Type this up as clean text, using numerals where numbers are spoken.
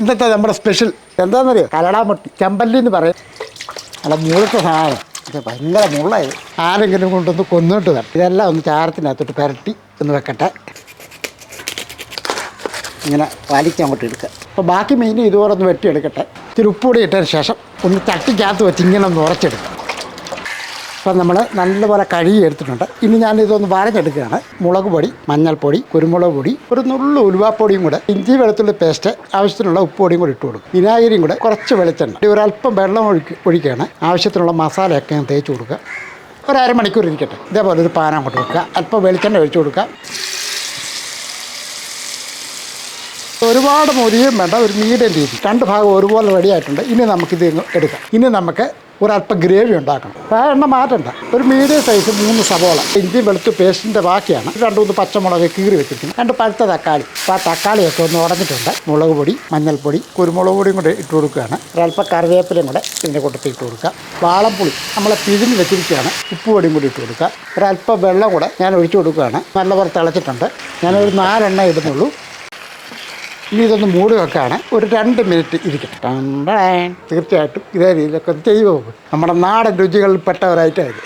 ഇന്നത്തെ നമ്മുടെ സ്പെഷ്യൽ എന്താണെന്നറിയോ? കലടാമൊട്ടി, ചെമ്പല്ലി എന്ന് പറയും. നല്ല മുഴുത്ത സാധനം. ഇത് ഭയങ്കര മുള്ളായത്. ആരെങ്കിലും കൊണ്ടൊന്ന് കൊന്നിട്ട് തരാം. ഇതെല്ലാം ഒന്ന് ചാരത്തിനകത്തോട്ട് പുരട്ടി ഒന്ന് വെക്കട്ടെ. ഇങ്ങനെ വലിച്ചങ്ങോട്ട് എടുക്കുക. അപ്പോൾ ബാക്കി മീൻ ഇതുപോലെ ഒന്ന് വെട്ടിയെടുക്കട്ടെ. ഇത്തിരി ഉപ്പുപൊടി ഇട്ടതിന് ശേഷം ഒന്ന് ചട്ടിക്കകത്ത് വെച്ച് ഇങ്ങനെ ഒന്ന് ഉറച്ചെടുക്കുക. അപ്പം നമ്മൾ നല്ലപോലെ കഴുകി എടുത്തിട്ടുണ്ട്. ഇനി ഞാനിതൊന്ന് വരഞ്ഞെടുക്കുകയാണ്. മുളക് പൊടി, മഞ്ഞൾപ്പൊടി, കുരുമുളക് പൊടി, ഒരു നുള്ളു ഉലുവാപ്പൊടിയും കൂടെ, ഇഞ്ചി വെളുത്തുള്ളി പേസ്റ്റ്, ആവശ്യത്തിനുള്ള ഉപ്പുപൊടിയും കൂടി ഇട്ട് കൊടുക്കും. വിനാഗിരിയും കൂടെ, കുറച്ച് വെളിച്ചെണ്ണ, ഒരല്പം വെള്ളം ഒഴിക്കുകയാണ്. ആവശ്യത്തിനുള്ള മസാലയൊക്കെ ഞാൻ തേച്ച് കൊടുക്കുക. ഒരു അരമണിക്കൂർ ഇരിക്കട്ടെ. ഇതേപോലെ ഒരു പാൻ അങ്ങോട്ട് വെക്കുക. അല്പം വെളിച്ചെണ്ണ ഒഴിച്ചു കൊടുക്കുക. ഒരുപാട് മൊരിയും വേണ്ട, ഒരു മീഡിയം രീതി. രണ്ട് ഭാഗം ഒരുപോലെ റെഡി ആയിട്ടുണ്ട്. ഇനി നമുക്കിത് എടുക്കാം. ഇനി നമുക്ക് ഒരല്പം ഗ്രേവി ഉണ്ടാക്കണം. ആ എണ്ണ മാറ്റണ്ട. ഒരു മീഡിയം സൈസ് 3 സവോള, ഇഞ്ചി വെളുത്തു പേസ്റ്റിൻ്റെ ബാക്കിയാണ്. 2-3 പച്ചമുളക് കീറി വെച്ചിരിക്കുന്നത്. 2 പഴുത്ത തക്കാളി. അപ്പോൾ ആ തക്കാളിയൊക്കെ ഒന്ന് ഉടഞ്ഞിട്ടുണ്ട്. മുളക് പൊടി, മഞ്ഞൾപ്പൊടി, കുരുമുളക് പൊടിയും കൂടെ ഇട്ട് കൊടുക്കുകയാണ്. ഒരല്പം കറിവേപ്പിലയും കൂടെ ഇതിൻ്റെ കൂട്ടത്തിൽ ഇട്ട് കൊടുക്കുക. വാളംപുളി നമ്മൾ പിഴിഞ്ഞ് വെച്ചിരിക്കുകയാണ്. ഉപ്പുപൊടിയും കൂടി ഇട്ട് കൊടുക്കുക. ഒരല്പം വെള്ളം കൂടെ ഞാൻ ഒഴിച്ചു കൊടുക്കുകയാണ്. നല്ലപോലെ തിളച്ചിട്ടുണ്ട്. ഞാനൊരു 4 എണ്ണ ഇടുന്നുള്ളൂ. ഇനി ഇതൊന്ന് മൂടി വെക്കാണ്. ഒരു 2 മിനിറ്റ് ഇരിക്കട്ടെ. തീർച്ചയായിട്ടും ഇതേ രീതിയിലൊക്കെ ചെയ്യുമോ? നമ്മുടെ നാടൻ രുചികളിൽപ്പെട്ട ഒരൈറ്റം ഇത്.